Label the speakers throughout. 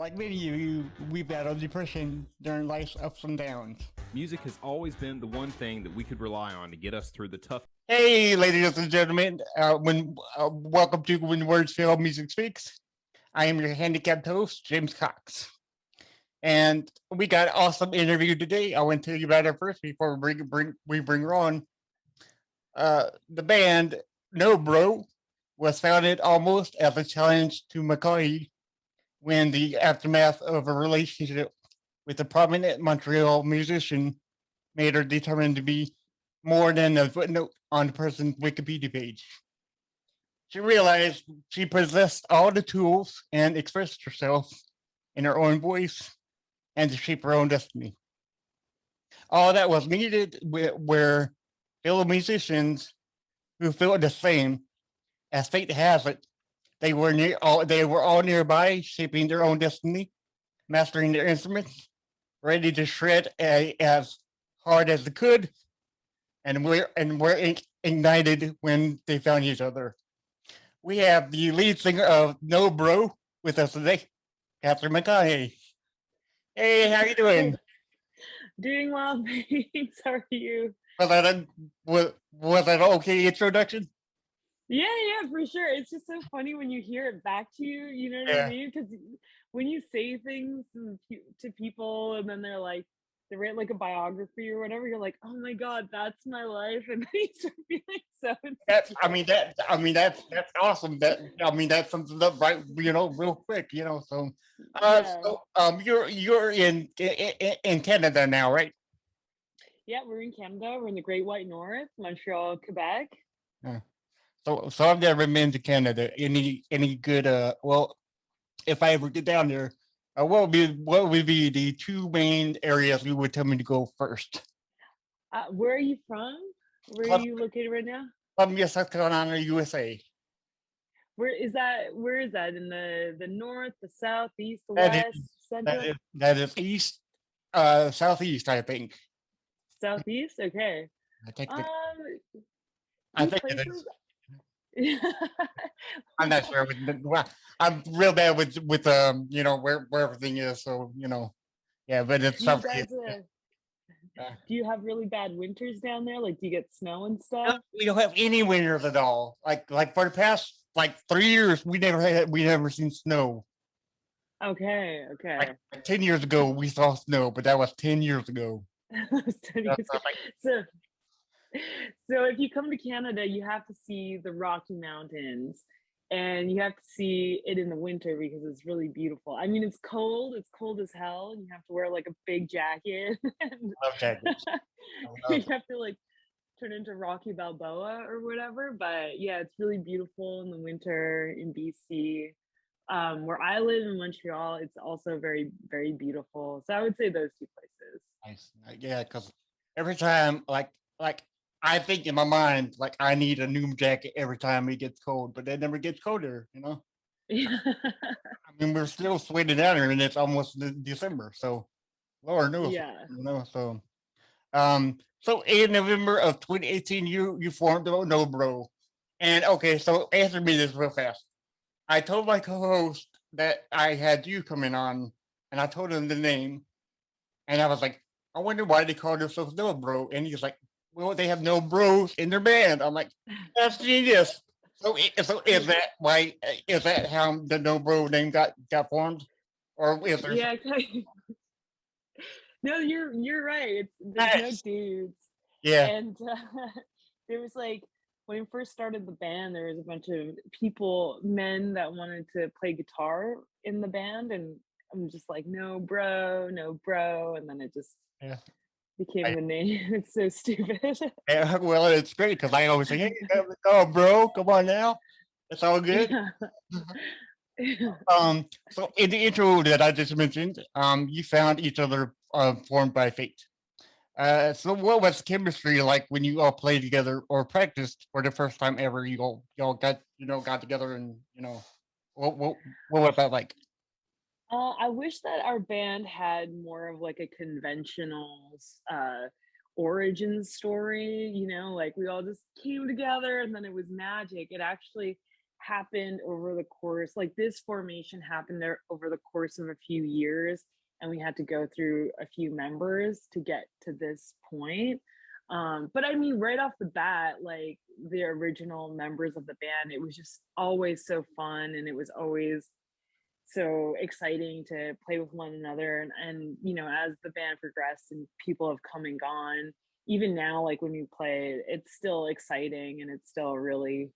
Speaker 1: Like many of you, we battled depression during life's ups and downs.
Speaker 2: Music has always been the one thing that we could rely on to get us through the tough.
Speaker 1: Hey, ladies and gentlemen, welcome to When Words Fail, Music Speaks. I am your handicapped host, James Cox. And we got an awesome interview today. I want to tell you about it first before we bring her on. The band NoBro was founded almost as a challenge to Mcconaughey when the aftermath of a relationship with a prominent Montreal musician made her determined to be more than a footnote on the person's Wikipedia page. She realized she possessed all the tools and expressed herself in her own voice and to shape her own destiny. All that was needed were fellow musicians who felt the same. As fate has it, they were all nearby, shaping their own destiny, mastering their instruments, ready to shred as hard as they could, and were ignited when they found each other. We have the lead singer of NoBro with us today, Kathryn McCaughey. Hey, how you doing?
Speaker 3: Doing well, thanks. How are you?
Speaker 1: Was that an okay introduction?
Speaker 3: Yeah, for sure. It's just so funny when you hear it back to you. You know what I mean? Because when you say things to people, and then they write like a biography or whatever, you're like, oh my god, that's my life, and then you start feeling so.
Speaker 1: That's awesome. That sums it up right, real quick, So, you're in Canada now, right?
Speaker 3: Yeah, we're in Canada. We're in the Great White North, Montreal, Quebec.
Speaker 1: Yeah. So I've never been to Canada. Any good? Well, if I ever get down there, what would be the two main areas you would tell me to go first?
Speaker 3: Where are you from? Where are you located right now?
Speaker 1: Yes, South Carolina, USA.
Speaker 3: Where is that? Where is that? In the north, the south, the east, the west, central?
Speaker 1: That is east, southeast, I think.
Speaker 3: Southeast. Okay.
Speaker 1: I think it is. I'm not sure. I'm real bad with where everything is. So yeah, but it's something.
Speaker 3: Do you have really bad winters down there? Like, do you get snow and stuff?
Speaker 1: We don't have any winters at all. Like for the past 3 years, we never seen snow.
Speaker 3: Okay.
Speaker 1: Like 10 years ago, we saw snow, but that was 10 years ago.
Speaker 3: So if you come to Canada, you have to see the Rocky Mountains, and you have to see it in the winter because it's really beautiful. I mean, it's cold as hell, and you have to wear like a big jacket.
Speaker 1: Love jackets.
Speaker 3: You have to turn into Rocky Balboa or whatever. But yeah, it's really beautiful in the winter in BC. Where I live in Montreal, it's also very, very beautiful. So I would say those two places.
Speaker 1: Nice. Yeah, because every time, like I think in my mind, I need a new jacket every time it gets cold, but it never gets colder,
Speaker 3: Yeah.
Speaker 1: I mean, we're still sweating down here, and it's almost December, so Lord knows,
Speaker 3: Yeah.
Speaker 1: So, so in November of 2018, you formed NoBro, and okay, so answer me this real fast. I told my co-host that I had you coming on, and I told him the name, and I was like, I wonder why they call themselves NoBro, and he's like, well, they have no bros in their band. I'm like, that's genius. So is that why? Is that how the NoBro name got formed, or is there?
Speaker 3: Yeah. No, you're right. There's no dudes.
Speaker 1: Yeah.
Speaker 3: And there was when we first started the band, there was a bunch of men that wanted to play guitar in the band, and I'm just like, no bro, and then it just became the name. It's so stupid.
Speaker 1: Yeah, well, it's great because I always say, hey, oh, bro, come on now. It's all good.
Speaker 3: Yeah.
Speaker 1: So in the intro that I just mentioned, you found each other formed by fate. So what was chemistry like when you all played together or practiced for the first time ever? You all got together, and what was that like?
Speaker 3: I wish that our band had more of a conventional origin story, we all just came together and then it was magic. It actually happened over the course, like this formation happened there over the course of a few years, and we had to go through a few members to get to this point. But I mean, right off the bat, like the original members of the band, it was just always so fun, and it was always so exciting to play with one another. And you know, as the band progressed and people have come and gone, even now, like when we play, it's still exciting and it's still really,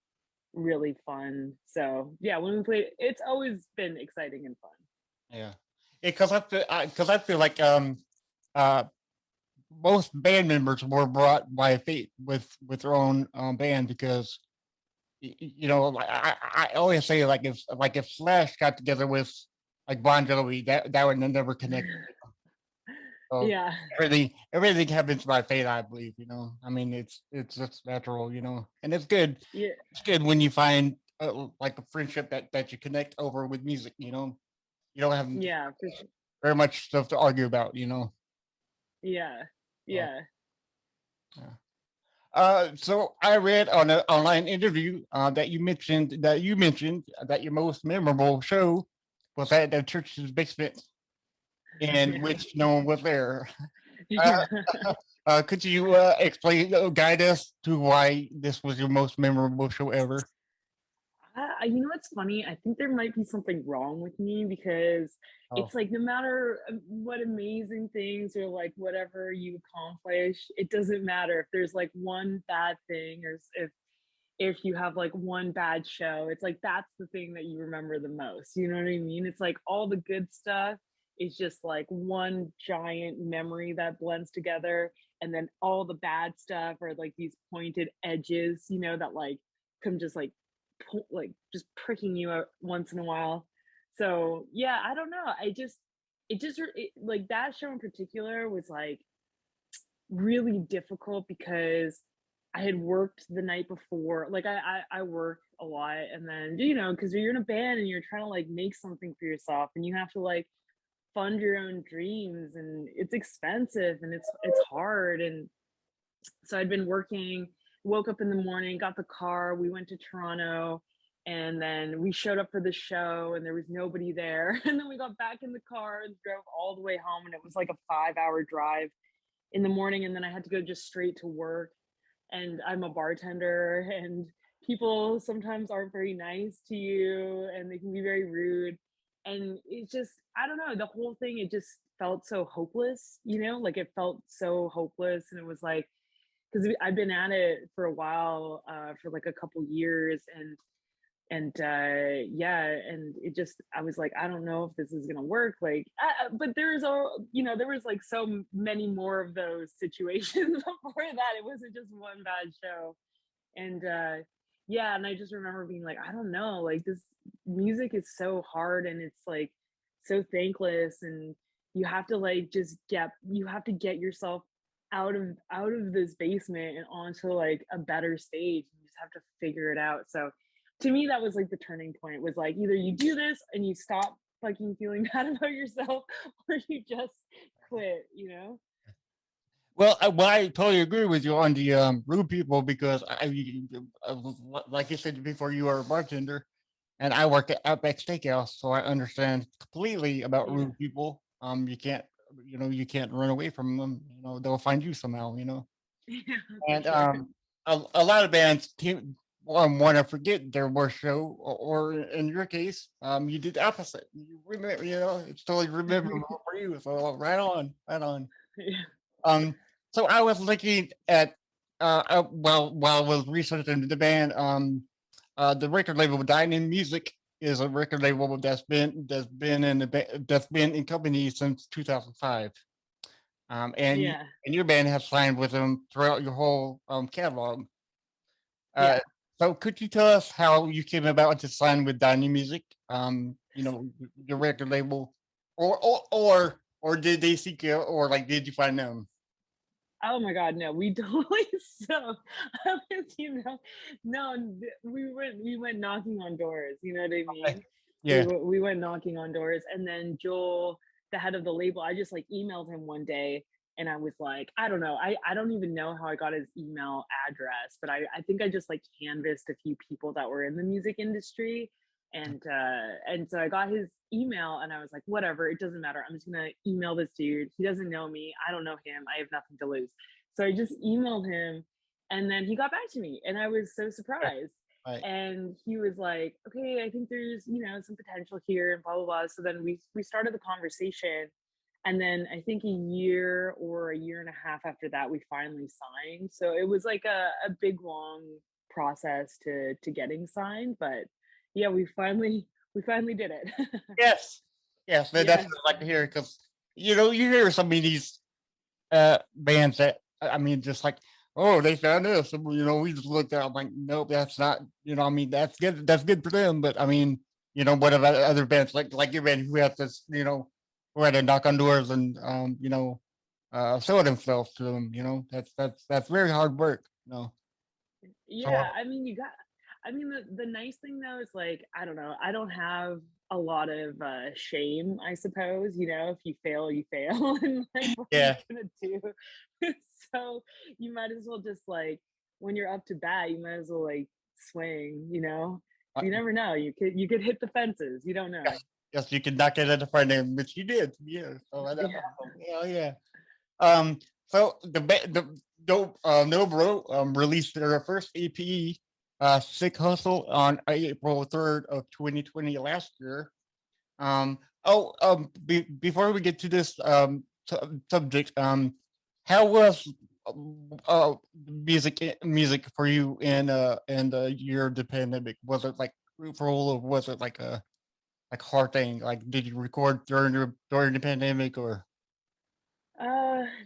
Speaker 3: really fun. So yeah, when we play, it's always been exciting and fun.
Speaker 1: Yeah, because I feel like uh most band members were brought by fate with their own band because you know like I always say like if Slash got together with like Bon Jovi that would never connect. So
Speaker 3: Yeah.
Speaker 1: everything happens by fate, I believe. You know, I mean it's just natural. You know, and it's good.
Speaker 3: Yeah.
Speaker 1: It's good when you find like a friendship that you connect over with music. You know, you don't have
Speaker 3: Yeah, for sure.
Speaker 1: very much stuff to argue about. You know.
Speaker 3: Yeah.
Speaker 1: So,
Speaker 3: Yeah.
Speaker 1: yeah. So I read on an online interview that you mentioned that your most memorable show was at the church's basement, in
Speaker 3: Yeah.
Speaker 1: which no one was there. Uh,
Speaker 3: Yeah.
Speaker 1: could you explain, guide us to why this was your most memorable show ever?
Speaker 3: You know what's funny? I think there might be something wrong with me because
Speaker 1: Oh,
Speaker 3: it's like no matter what amazing things or like whatever you accomplish, it doesn't matter if there's like one bad thing or if you have like one bad show, it's like that's the thing that you remember the most. You know what I mean? It's like all the good stuff is just like one giant memory that blends together. And then all the bad stuff are like these pointed edges, you know, that like come just like like just pricking you out once in a while. So yeah, I don't know. Like that show in particular was like really difficult because I had worked the night before. Like I work a lot, and then you know, because you're in a band and you're trying to like make something for yourself, and you have to like fund your own dreams, and it's expensive and it's hard. And so I'd been working, woke up in the morning, got the car, we went to Toronto, and then we showed up for the show and there was nobody there. And then we got back in the car and drove all the way home, and it was like a 5-hour drive in the morning, and then I had to go just straight to work. And I'm a bartender, and people sometimes aren't very nice to you and they can be very rude. And it just, I don't know, the whole thing, it just felt so hopeless, you know, like it felt so hopeless. And it was like, because I've been at it for a while, for like a couple years, and yeah, and it just, I was like, I don't know if this is gonna work, like but there's all, you know, there was like so many more of those situations before that. It wasn't just one bad show. And yeah, and I just remember being like, I don't know, like this music is so hard, and it's like so thankless, and you have to like just get, you have to get yourself out of this basement and onto like a better stage. You just have to figure it out. So to me, that was like the turning point, was like either you do this and you stop fucking feeling bad about yourself, or you just quit, you know.
Speaker 1: well, I totally agree with you on the rude people because like you said before, you are a bartender, and I work at Outback Steakhouse, so I understand completely about
Speaker 3: Yeah.
Speaker 1: rude people. You can't, you know, you can't run away from them. You know, they'll find you somehow. You know,
Speaker 3: Yeah, for
Speaker 1: and
Speaker 3: sure.
Speaker 1: a lot of bands want to forget their worst show, or in your case, you did the opposite. You remember, you know, it's totally rememberable for you. So right on, right on.
Speaker 3: Yeah.
Speaker 1: Um, so I was looking at while I was researching the band, the record label Dining Music is a record label that's been in company since 2005.
Speaker 3: Yeah.
Speaker 1: And your band has signed with them throughout your whole catalog. Uh,
Speaker 3: Yeah.
Speaker 1: so could you tell us how you came about to sign with Dining Music? You know, your record label, or did they seek you, or like did you find them?
Speaker 3: Oh my God, no, we totally so you know, no, we went knocking on doors, you know what I
Speaker 1: Okay.
Speaker 3: mean? We
Speaker 1: Yeah.
Speaker 3: we went knocking on doors, and then Joel, the head of the label, I just like emailed him one day, and I was like, I don't know, I don't even know how I got his email address, but I think I just like canvassed a few people that were in the music industry, and so I got his email, and I was like, whatever, it doesn't matter. I'm just gonna email this dude. He doesn't know me. I don't know him. I have nothing to lose. So I just emailed him, and then he got back to me, and I was so surprised.
Speaker 1: Right.
Speaker 3: And he was like, okay, I think there's, some potential here, and blah blah blah. So then we started the conversation, and then I think a year or a year and a half after that, we finally signed. So it was like a big long process to getting signed, but yeah, we finally did it.
Speaker 1: Yes. Yes. That's
Speaker 3: Yes.
Speaker 1: what I like to hear, because you hear some of these bands that, I mean, just like, oh, they found us. And, we just looked at. I'm like, nope, that's not. I mean, that's good. That's good for them. But I mean, what about other bands like your band who have this, who had to knock on doors and sell themselves to them. That's very hard work. So
Speaker 3: Yeah, I mean, the nice thing though is, like, I don't know, I don't have a lot of shame, I suppose. If you fail, you fail, and like, what are you
Speaker 1: yeah,
Speaker 3: gonna do? So you might as well just, like, when you're up to bat, you might as well, like, swing.
Speaker 1: uh,
Speaker 3: You never know. You could hit the fences. You don't know.
Speaker 1: yes, yes, you can knock it at the front end, which you did. Yeah. So that's
Speaker 3: Yeah.
Speaker 1: awesome. Yeah, yeah. So the NoBro released their first EP, Sick Hustle, on April 3rd of 2020 last year. Before we get to this subject, how was music for you in the year of the pandemic? Was it like fruitful, or was it like a hard thing? Like, did you record during the pandemic, or?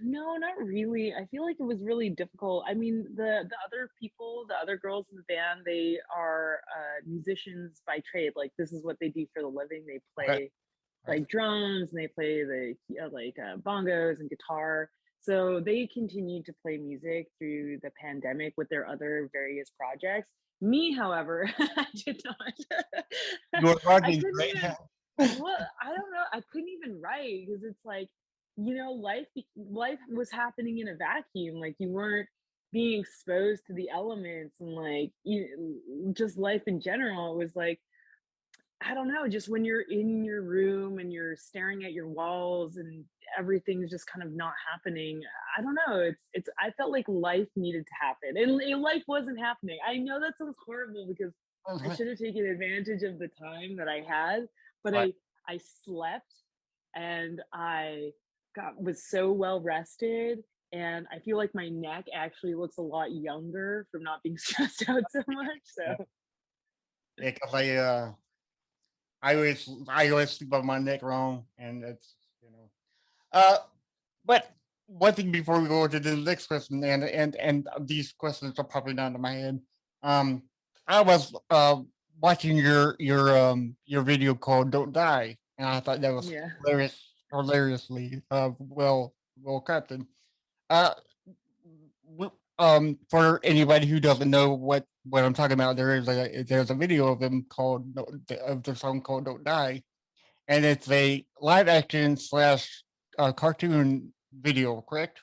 Speaker 3: No, not really. I feel like it was really difficult. I mean, the other people, the other girls in the band, they are musicians by trade. Like, this is what they do for the living. They
Speaker 1: Okay.
Speaker 3: play
Speaker 1: Right.
Speaker 3: like drums, and they play the bongos and guitar. So they continued to play music through the pandemic with their other various projects. Me, however, I did not.
Speaker 1: You were
Speaker 3: I
Speaker 1: writing,
Speaker 3: couldn't
Speaker 1: right?
Speaker 3: even. Well, I don't know. I couldn't even write because it's like, life was happening in a vacuum. Like, you weren't being exposed to the elements, and like, just life in general. It was like, I don't know, just when you're in your room and you're staring at your walls and everything's just kind of not happening. I don't know. I felt like life needed to happen, and life wasn't happening. I know that sounds horrible because I should have taken advantage of the time that I had, but
Speaker 1: Right.
Speaker 3: I slept, and I was so well rested, and I feel like my neck actually looks a lot younger from not being stressed out so much.
Speaker 1: Yeah,
Speaker 3: So
Speaker 1: because I always sleep on my neck wrong, and it's uh. But one thing before we go to the next question, and these questions are popping down to my head. Um, I was watching your video called "Don't Die," and I thought that was
Speaker 3: yeah.
Speaker 1: hilariously well crafted. Uh, for anybody who doesn't know what I'm talking about, there's a video of them called of the song called "Don't Die," and it's a live action slash cartoon video, correct?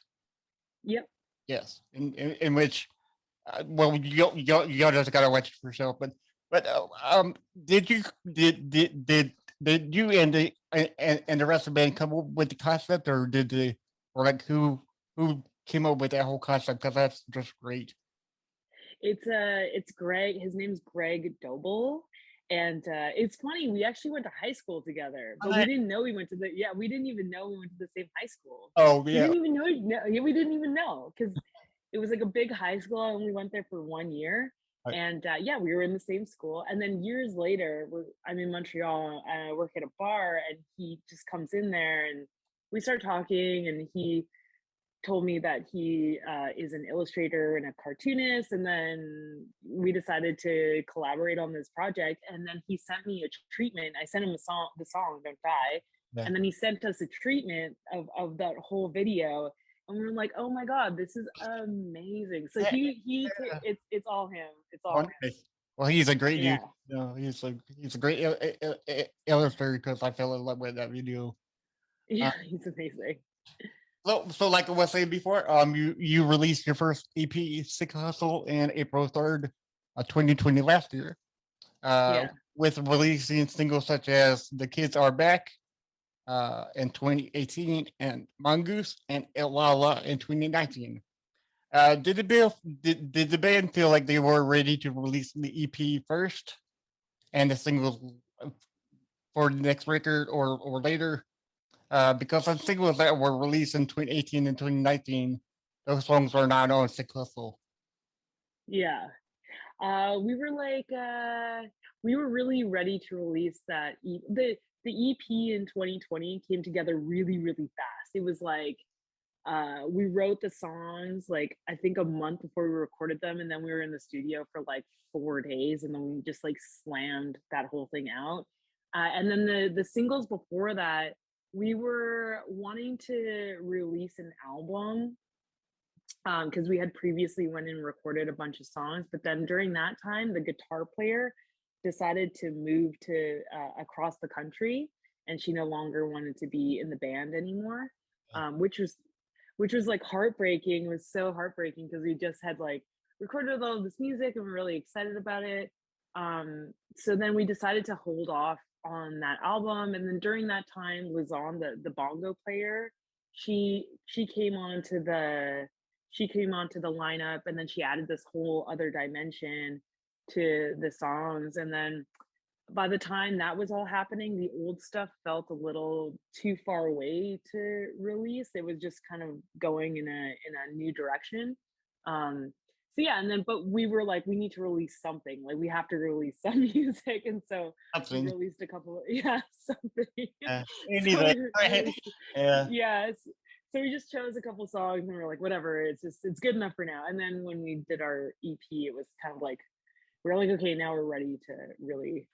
Speaker 3: Yep.
Speaker 1: Yes, in which, well, you just gotta watch it for yourself. But did you did you and the rest of the band come up with the concept, or did they, or like who came up with that whole concept? Because that's just great.
Speaker 3: It's Greg. His name's Greg Doble. And it's funny, we actually went to high school together, but we didn't know we didn't even know we went to the same high school.
Speaker 1: Oh
Speaker 3: We
Speaker 1: yeah,
Speaker 3: didn't even know, no, yeah, we didn't even know because it was like a big high school. I only went there for 1 year.
Speaker 1: right,
Speaker 3: And yeah, we were in the same school. And then years later, I'm in Montreal and I work at a bar, and he just comes in there and we start talking, and he told me that he is an illustrator and a cartoonist, and then we decided to collaborate on this project. And then he sent me a treatment. I sent him the song "Don't Die,"
Speaker 1: yeah.
Speaker 3: and then he sent us a treatment of that whole video, and we were like, "Oh my god, this is amazing!" So
Speaker 1: Yeah,
Speaker 3: it's all him. It's
Speaker 1: oh,
Speaker 3: all him.
Speaker 1: nice. Well, he's a great dude.
Speaker 3: Yeah,
Speaker 1: He's a great illustrator, because I fell in love with that video. Uh,
Speaker 3: yeah, he's amazing.
Speaker 1: So like I was saying before, you released your first EP, Sick Hustle, in April 3rd, 2020 last year.
Speaker 3: Yeah.
Speaker 1: With releasing singles such as "The Kids Are Back" in 2018 and "Mongoose" and "Ilala" in 2019. Did the band feel like they were ready to release the EP first and the singles for the next record or later? Because the singles that were released in 2018 and 2019, those songs are not on Sick Hustle.
Speaker 3: Yeah. We were like, we were really ready to release that. The EP in 2020 came together really, really fast. It was like, we wrote the songs like I think a month before we recorded them, and then we were in the studio for like 4 days, and then we just like slammed that whole thing out. And then the singles before that, we were wanting to release an album because we had previously went and recorded a bunch of songs, but then during that time the guitar player decided to move to across the country, and she no longer wanted to be in the band anymore, which was like heartbreaking. It was so heartbreaking because we just had like recorded all this music and we're really excited about it. So then we decided to hold off on that album, and then during that time Lizanne, the bongo player, she came onto the lineup, and then she added this whole other dimension to the songs. And then by the time that was all happening, the old stuff felt a little too far away to release. It was just kind of going in a new direction. So yeah, and then but we were like, we need to release something. Like we have to release some music, and so we
Speaker 1: Something.
Speaker 3: released a couple. Yeah, something. So
Speaker 1: Anything.
Speaker 3: we released,
Speaker 1: Yeah.
Speaker 3: yes. So we just chose a couple songs, and we are like, whatever. It's good enough for now. And then when we did our EP, it was kind of like we're like, okay, now we're ready to really.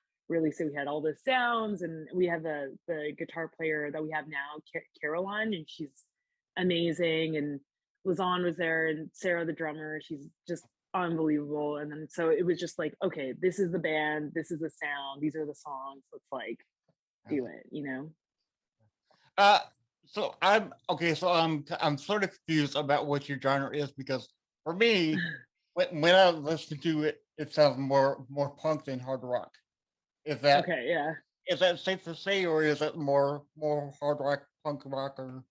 Speaker 3: So we had all the sounds, and we have the guitar player that we have now, Caroline, and she's amazing. And Lizanne was there, and Sarah, the drummer, she's just unbelievable. And then so it was just like, okay, this is the band, this is the sound, these are the songs. Let's like do it.
Speaker 1: Uh, so I'm okay. So I'm sort of confused about what your genre is because for me, when I listen to it, it sounds more punk than hard rock. Is that
Speaker 3: Okay, yeah.
Speaker 1: is that safe to say, or is it more hard rock, punk rock, or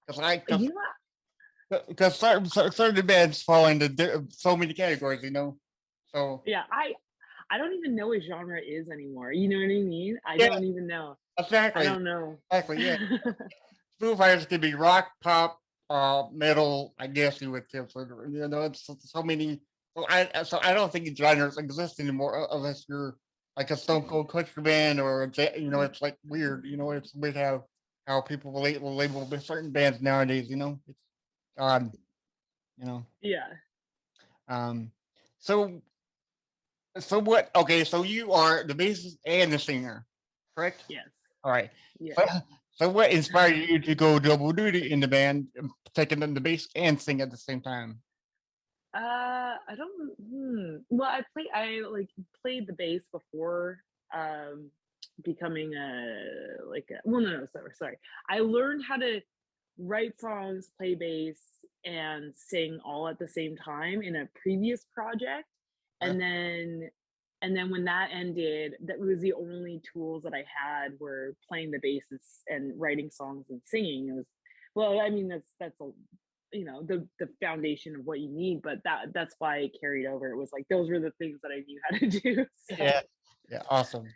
Speaker 1: because I
Speaker 3: You know what?
Speaker 1: because certain bands fall into so many categories, So
Speaker 3: Yeah, I don't even know what genre is anymore. You know what I mean? I
Speaker 1: yeah,
Speaker 3: don't even know. I
Speaker 1: exactly,
Speaker 3: don't know.
Speaker 1: exactly, yeah. Foo Fighters could be rock, pop, metal. I guess you would consider. It's so many. So I don't think genres exist anymore unless you're like a Stone Cold Country band or it's like weird. It's weird how people label certain bands nowadays. It's odd. You know.
Speaker 3: Yeah.
Speaker 1: Um. So what? Okay. So you are the bassist and the singer, correct?
Speaker 3: Yes.
Speaker 1: All right.
Speaker 3: Yeah.
Speaker 1: So, so what inspired you to go double duty in the band, taking on the bass and sing at the same time?
Speaker 3: I don't. Well, I like played the bass before becoming well, no, sorry. I learned how to write songs, play bass, and sing all at the same time in a previous project.
Speaker 1: Uh,
Speaker 3: And then when that ended, that was the only tools that I had were playing the bass and writing songs and singing. It was, well, I mean, that's a the foundation of what you need, but that's why it carried over. It was like those were the things that I knew how to do. So
Speaker 1: yeah, yeah, awesome.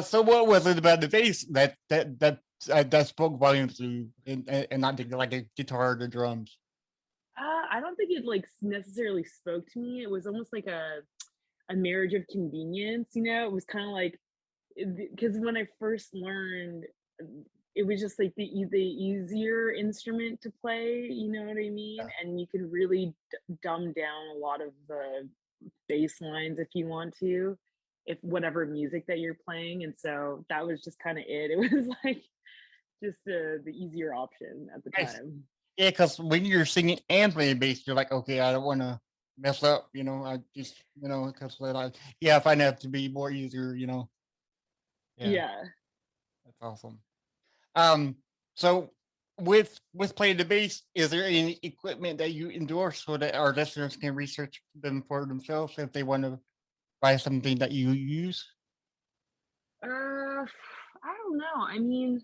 Speaker 1: So what was it about the bass that spoke volumes to you, and not like the guitar or the drums?
Speaker 3: I don't think it like necessarily spoke to me. It was almost like a marriage of convenience. It was kind of like, because when I first learned, it was just like the easier instrument to play. You know what I mean?
Speaker 1: Yeah.
Speaker 3: And you can really dumb down a lot of the bass lines if you want to, if whatever music that you're playing. And so that was just kind of it. It was like just the easier option at the
Speaker 1: Nice.
Speaker 3: time.
Speaker 1: Yeah, because when you're singing and playing bass, you're like, okay, I don't want to mess up. I just because I find that to be more easier. Yeah,
Speaker 3: Yeah.
Speaker 1: that's awesome. Um, so with playing the bass, is there any equipment that you endorse so that our listeners can research them for themselves if they want to buy something that you use?
Speaker 3: I don't know. I mean,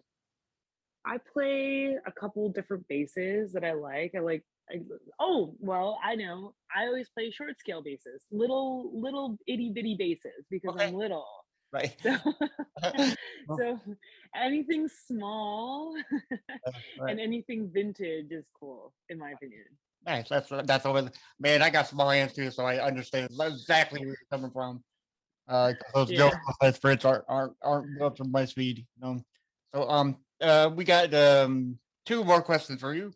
Speaker 3: I play a couple different basses that I like. I, oh, well, I know. I always play short scale basses, little itty bitty basses because
Speaker 1: Okay,
Speaker 3: I'm little.
Speaker 1: right.
Speaker 3: So
Speaker 1: Oh,
Speaker 3: so anything small
Speaker 1: right.
Speaker 3: and anything vintage is cool in my opinion.
Speaker 1: Nice. That's always, man. I got small hands too, so I understand exactly where you're coming from. 'Cause those
Speaker 3: Yeah.
Speaker 1: Joe sprints aren't built for my speed. So we got two more questions for you.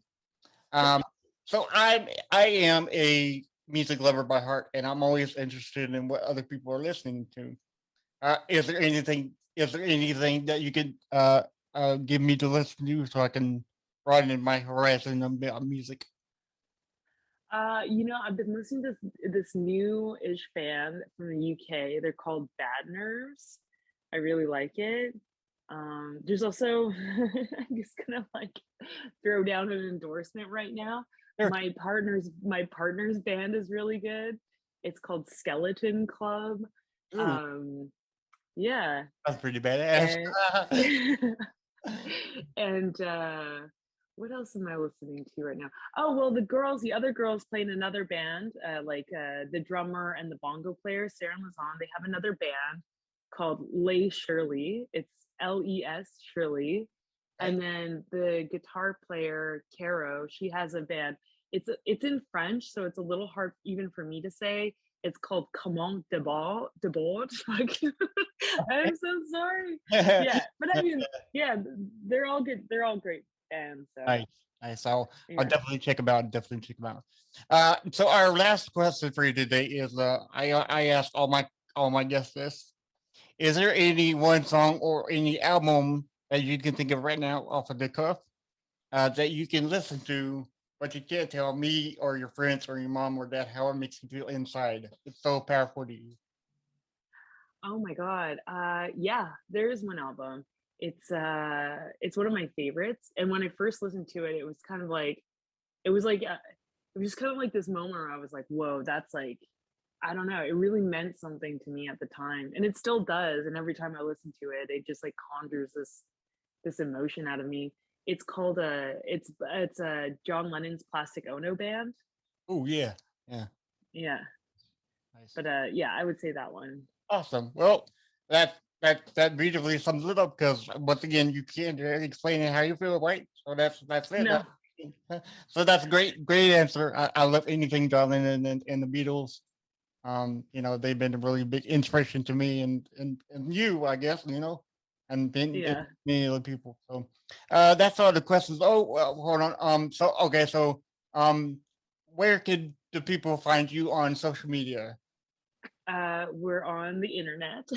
Speaker 1: Um, so I am a music lover by heart, and I'm always interested in what other people are listening to. Is there anything? Is there anything that you could give me to listen to so I can broaden my horizon of music?
Speaker 3: I've been listening to this new-ish band from the UK. They're called Bad Nerves. I really like it. There's also I'm just gonna like throw down an endorsement right now.
Speaker 1: Sure.
Speaker 3: My partner's band is really good. It's called Skeleton Club.
Speaker 1: Ooh,
Speaker 3: Um, yeah,
Speaker 1: that's pretty badass.
Speaker 3: and and what else am I listening to right now? Oh well, the other girls play in another band, the drummer and the bongo player, Sarah and Lazan. They have another band called Lay Shirley. It's Les Shirley,
Speaker 1: Okay.
Speaker 3: and then the guitar player Caro, she has a band. It's in French, so it's a little hard even for me to say. It's called Comment de bord. Like, I'm so sorry. Yeah, but I mean, yeah, they're all good. They're all great bands. So
Speaker 1: Nice, nice. I'll
Speaker 3: yeah.
Speaker 1: definitely check them out. Definitely check them out. So our last question for you today is I asked all my guests this. Is there any one song or any album that you can think of right now off of the cuff that you can listen to, but you can't tell me or your friends or your mom or dad how it makes you feel inside? It's so powerful to you.
Speaker 3: Oh my God. Yeah, there is one album. It's one of my favorites. And when I first listened to it, it was like it was kind of like this moment where I was like, whoa, that's like, I don't know, it really meant something to me at the time. And it still does. And every time I listen to it, it just like conjures this emotion out of me. It's called it's John Lennon's Plastic Ono Band.
Speaker 1: Oh yeah, yeah,
Speaker 3: Yeah.
Speaker 1: nice.
Speaker 3: But yeah, I would say that one.
Speaker 1: Awesome. Well, that beautifully sums it up because once again, you can't explain it how you feel, right? So that's it.
Speaker 3: No.
Speaker 1: So that's a great answer. I love anything John Lennon and the Beatles. They've been a really big inspiration to me and you, I guess, and
Speaker 3: Yeah.
Speaker 1: many other people. So that's all the questions. Oh, well, hold on. So okay, so um, where could the people find you on social media?
Speaker 3: We're on the internet.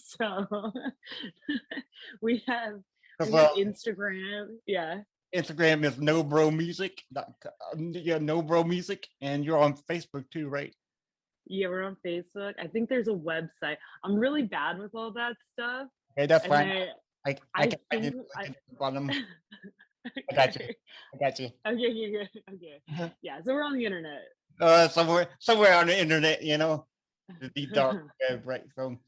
Speaker 3: So we have
Speaker 1: Because
Speaker 3: we have Instagram. Yeah.
Speaker 1: Instagram is NoBro Music. Yeah, NoBro Music, and you're on Facebook too, right?
Speaker 3: Yeah, we're on Facebook. I think there's a website. I'm really bad with all that stuff.
Speaker 1: Okay, that's
Speaker 3: And
Speaker 1: fine.
Speaker 3: I
Speaker 1: I
Speaker 3: I
Speaker 1: can find
Speaker 3: think
Speaker 1: it. I
Speaker 3: I
Speaker 1: can click on them. I got you.
Speaker 3: okay.
Speaker 1: I got you.
Speaker 3: Okay. Okay. Yeah, so we're on the internet.
Speaker 1: Somewhere on the internet, the deep dark web, right? So,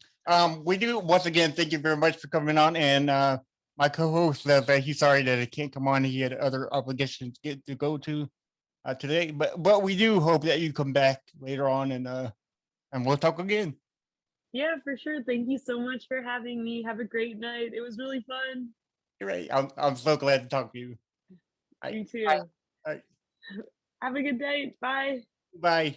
Speaker 1: we do once again. Thank you very much for coming on. And my co-host says that he's sorry that he can't come on. He had other obligations to go to today, but we do hope that you come back later on and we'll talk again.
Speaker 3: Yeah, for sure. Thank you so much for having me. Have a great night. It was really fun.
Speaker 1: You're right. I'm so glad to talk to you. I,
Speaker 3: You
Speaker 1: I,
Speaker 3: too.
Speaker 1: I
Speaker 3: Have a good day. Bye.
Speaker 1: bye.